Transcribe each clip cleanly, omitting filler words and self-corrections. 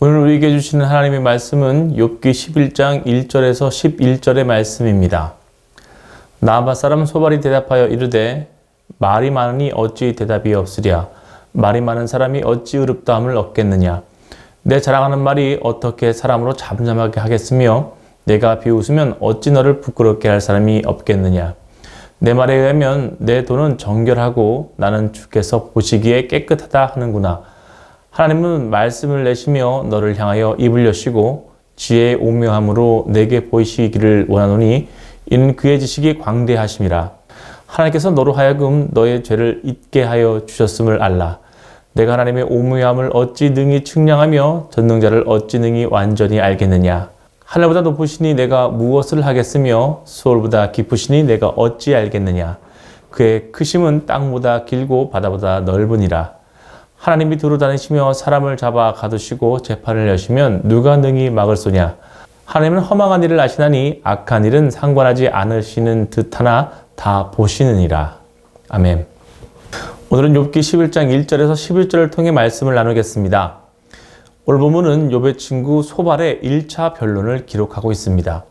오늘 우리에게 주시는 하나님의 말씀은 욥기 11장 1절에서 11절의 말씀입니다. 나아바 사람 소발이 대답하여 이르되 말이 많으니 어찌 대답이 없으랴. 말이 많은 사람이 어찌 의롭다함을 얻겠느냐. 내 자랑하는 말이 어떻게 사람으로 잠잠하게 하겠으며 내가 비웃으면 어찌 너를 부끄럽게 할 사람이 없겠느냐. 내 말에 의하면 내 돈은 정결하고 나는 주께서 보시기에 깨끗하다 하는구나. 하나님은 말씀을 내시며 너를 향하여 입을 여시고 지혜의 오묘함으로 내게 보이시기를 원하노니 이는 그의 지식이 광대하심이라. 하나님께서 너로 하여금 너의 죄를 잊게 하여 주셨음을 알라. 내가 하나님의 오묘함을 어찌 능히 측량하며 전능자를 어찌 능히 완전히 알겠느냐. 하늘보다 높으시니 내가 무엇을 하겠으며 수월보다 깊으시니 내가 어찌 알겠느냐. 그의 크심은 땅보다 길고 바다보다 넓으니라. 하나님이 두루 다니시며 사람을 잡아 가두시고 재판을 여시면 누가 능히 막을 소냐. 하나님은 허망한 일을 아시나니 악한 일은 상관하지 않으시는 듯하나 다 보시느니라. 아멘. 오늘은 욥기 11장 1절에서 11절을 통해 말씀을 나누겠습니다. 오늘 본문은 욥의 친구 소발의 1차 변론을 기록하고 있습니다.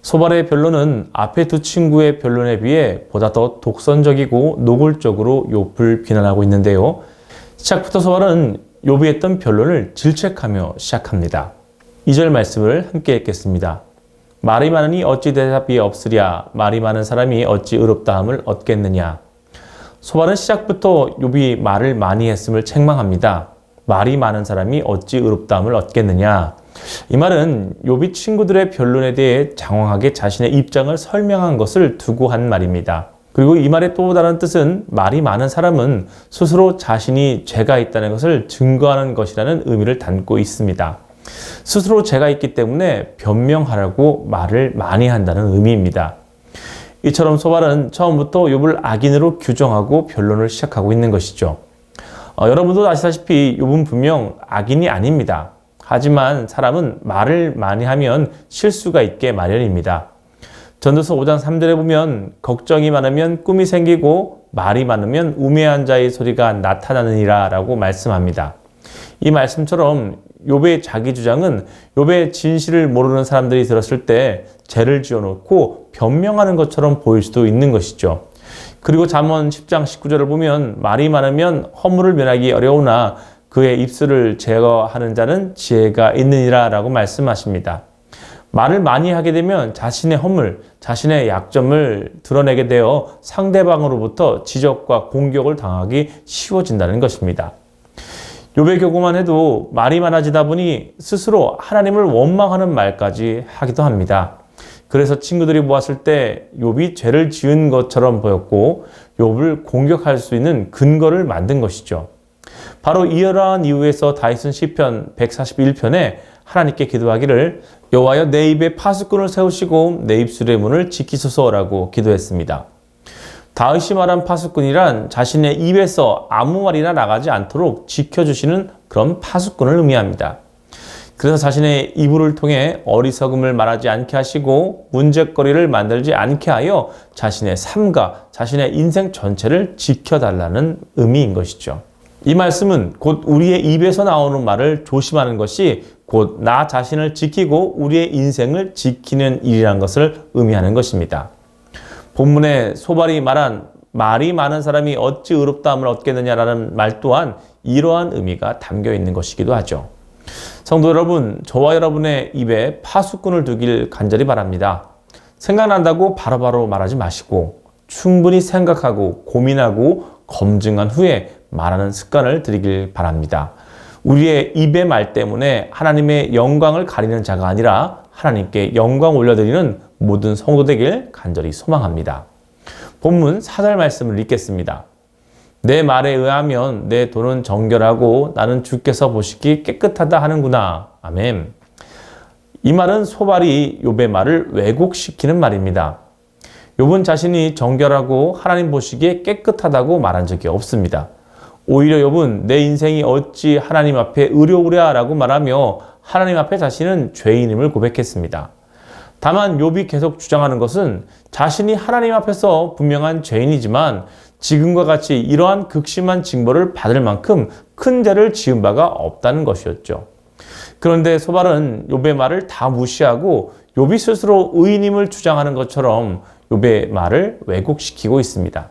소발의 변론은 앞에 두 친구의 변론에 비해 보다 더 독선적이고 노골적으로 욥을 비난하고 있는데요. 시작부터 소발은 욥이 했던 변론을 질책하며 시작합니다. 2절 말씀을 함께 읽겠습니다. 말이 많으니 어찌 대답이 없으랴. 말이 많은 사람이 어찌 의롭다함을 얻겠느냐. 소발은 시작부터 욥이 말을 많이 했음을 책망합니다. 말이 많은 사람이 어찌 의롭다함을 얻겠느냐. 이 말은 욥이 친구들의 변론에 대해 장황하게 자신의 입장을 설명한 것을 두고 한 말입니다. 그리고 이 말의 또 다른 뜻은 말이 많은 사람은 스스로 자신이 죄가 있다는 것을 증거하는 것이라는 의미를 담고 있습니다. 스스로 죄가 있기 때문에 변명하라고 말을 많이 한다는 의미입니다. 이처럼 소발은 처음부터 욥을 악인으로 규정하고 변론을 시작하고 있는 것이죠. 여러분도 아시다시피 욥은 분명 악인이 아닙니다. 하지만 사람은 말을 많이 하면 실수가 있게 마련입니다. 전도서 5장 3절에 보면 걱정이 많으면 꿈이 생기고 말이 많으면 우매한 자의 소리가 나타나느니라 라고 말씀합니다. 이 말씀처럼 욥의 자기 주장은 욥의 진실을 모르는 사람들이 들었을 때 죄를 지어놓고 변명하는 것처럼 보일 수도 있는 것이죠. 그리고 잠언 10장 19절을 보면 말이 많으면 허물을 면하기 어려우나 그의 입술을 제거하는 자는 지혜가 있느니라 라고 말씀하십니다. 말을 많이 하게 되면 자신의 허물, 자신의 약점을 드러내게 되어 상대방으로부터 지적과 공격을 당하기 쉬워진다는 것입니다. 욥의 경우만 해도 말이 많아지다 보니 스스로 하나님을 원망하는 말까지 하기도 합니다. 그래서 친구들이 보았을 때 욥이 죄를 지은 것처럼 보였고 욥을 공격할 수 있는 근거를 만든 것이죠. 바로 이러한 이유에서 다윗은 시편 141편에 하나님께 기도하기를 여호와여 내 입에 파수꾼을 세우시고 내 입술의 문을 지키소서라고 기도했습니다. 다윗이 말한 파수꾼이란 자신의 입에서 아무 말이나 나가지 않도록 지켜주시는 그런 파수꾼을 의미합니다. 그래서 자신의 이불을 통해 어리석음을 말하지 않게 하시고 문제거리를 만들지 않게 하여 자신의 삶과 자신의 인생 전체를 지켜달라는 의미인 것이죠. 이 말씀은 곧 우리의 입에서 나오는 말을 조심하는 것이 곧 나 자신을 지키고 우리의 인생을 지키는 일이라는 것을 의미하는 것입니다. 본문에 소발이 말한 말이 많은 사람이 어찌 의롭다함을 얻겠느냐라는 말 또한 이러한 의미가 담겨 있는 것이기도 하죠. 성도 여러분, 저와 여러분의 입에 파수꾼을 두길 간절히 바랍니다. 생각난다고 바로바로 말하지 마시고 충분히 생각하고 고민하고 검증한 후에 말하는 습관을 들이길 바랍니다. 우리의 입의 말 때문에 하나님의 영광을 가리는 자가 아니라 하나님께 영광 올려드리는 모든 성도 되길 간절히 소망합니다. 본문 4절 말씀을 읽겠습니다. 내 말에 의하면 내 돈은 정결하고 나는 주께서 보시기 깨끗하다 하는구나. 아멘. 이 말은 소발이 욥의 말을 왜곡시키는 말입니다. 욥은 자신이 정결하고 하나님 보시기에 깨끗하다고 말한 적이 없습니다. 오히려 욥은 내 인생이 어찌 하나님 앞에 의로우랴라고 말하며 하나님 앞에 자신은 죄인임을 고백했습니다. 다만 욥이 계속 주장하는 것은 자신이 하나님 앞에서 분명한 죄인이지만 지금과 같이 이러한 극심한 징벌을 받을 만큼 큰 죄를 지은 바가 없다는 것이었죠. 그런데 소발은 욥의 말을 다 무시하고 욥이 스스로 의인임을 주장하는 것처럼 욥의 말을 왜곡시키고 있습니다.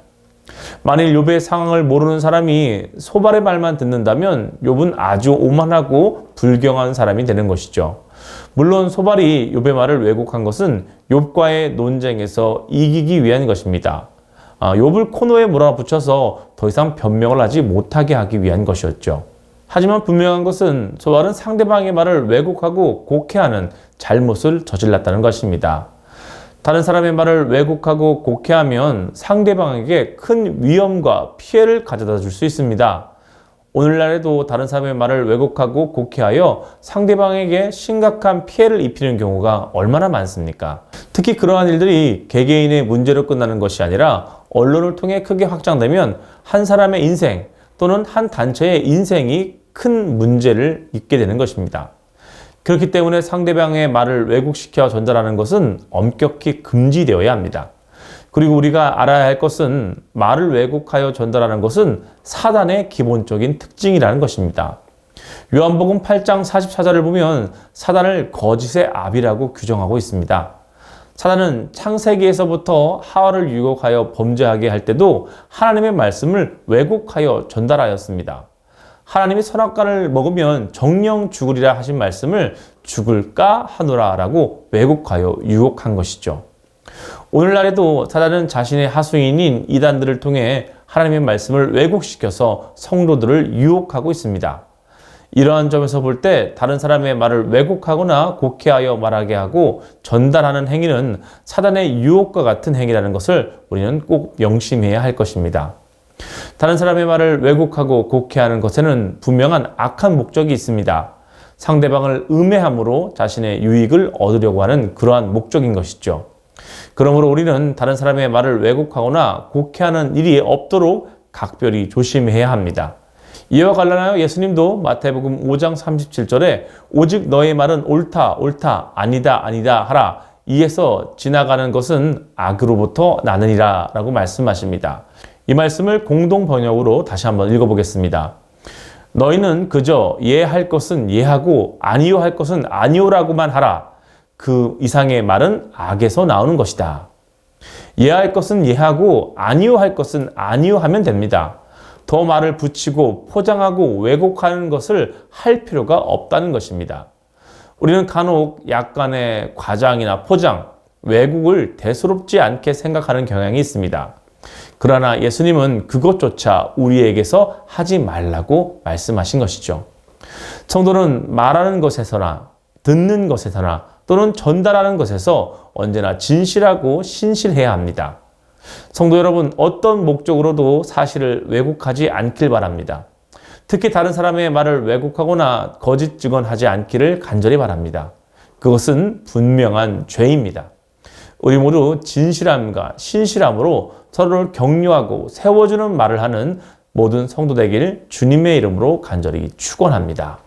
만일 욥의 상황을 모르는 사람이 소발의 말만 듣는다면 욥은 아주 오만하고 불경한 사람이 되는 것이죠. 물론 소발이 욥의 말을 왜곡한 것은 욥과의 논쟁에서 이기기 위한 것입니다. 욥을 코너에 몰아붙여서 더 이상 변명을 하지 못하게 하기 위한 것이었죠. 하지만 분명한 것은 소발은 상대방의 말을 왜곡하고 곡해하는 잘못을 저질렀다는 것입니다. 다른 사람의 말을 왜곡하고 곡해하면 상대방에게 큰 위험과 피해를 가져다 줄 수 있습니다. 오늘날에도 다른 사람의 말을 왜곡하고 곡해하여 상대방에게 심각한 피해를 입히는 경우가 얼마나 많습니까? 특히 그러한 일들이 개개인의 문제로 끝나는 것이 아니라 언론을 통해 크게 확장되면 한 사람의 인생 또는 한 단체의 인생이 큰 문제를 입게 되는 것입니다. 그렇기 때문에 상대방의 말을 왜곡시켜 전달하는 것은 엄격히 금지되어야 합니다. 그리고 우리가 알아야 할 것은 말을 왜곡하여 전달하는 것은 사단의 기본적인 특징이라는 것입니다. 요한복음 8장 44절을 보면 사단을 거짓의 아비라고 규정하고 있습니다. 사단은 창세기에서부터 하와를 유혹하여 범죄하게 할 때도 하나님의 말씀을 왜곡하여 전달하였습니다. 하나님이 선악과를 먹으면 정령 죽으리라 하신 말씀을 죽을까 하노라 라고 왜곡하여 유혹한 것이죠. 오늘날에도 사단은 자신의 하수인인 이단들을 통해 하나님의 말씀을 왜곡시켜서 성도들을 유혹하고 있습니다. 이러한 점에서 볼 때 다른 사람의 말을 왜곡하거나 곡해하여 말하게 하고 전달하는 행위는 사단의 유혹과 같은 행위라는 것을 우리는 꼭 명심해야 할 것입니다. 다른 사람의 말을 왜곡하고 곡해하는 것에는 분명한 악한 목적이 있습니다. 상대방을 음해함으로 자신의 유익을 얻으려고 하는 그러한 목적인 것이죠. 그러므로 우리는 다른 사람의 말을 왜곡하거나 곡해하는 일이 없도록 각별히 조심해야 합니다. 이와 관련하여 예수님도 마태복음 5장 37절에 오직 너의 말은 옳다 옳다 아니다 아니다 하라 이에서 지나가는 것은 악으로부터 나느니라 라고 말씀하십니다. 이 말씀을 공동 번역으로 다시 한번 읽어보겠습니다. 너희는 그저 예할 것은 예하고 아니요 할 것은 아니요라고만 하라. 그 이상의 말은 악에서 나오는 것이다. 예할 것은 예하고 아니요 할 것은 아니요 하면 됩니다. 더 말을 붙이고 포장하고 왜곡하는 것을 할 필요가 없다는 것입니다. 우리는 간혹 약간의 과장이나 포장, 왜곡을 대수롭지 않게 생각하는 경향이 있습니다. 그러나 예수님은 그것조차 우리에게서 하지 말라고 말씀하신 것이죠. 성도는 말하는 것에서나 듣는 것에서나 또는 전달하는 것에서 언제나 진실하고 신실해야 합니다. 성도 여러분, 어떤 목적으로도 사실을 왜곡하지 않길 바랍니다. 특히 다른 사람의 말을 왜곡하거나 거짓 증언하지 않기를 간절히 바랍니다. 그것은 분명한 죄입니다. 우리 모두 진실함과 신실함으로 서로를 격려하고 세워주는 말을 하는 모든 성도 되길 주님의 이름으로 간절히 축원합니다.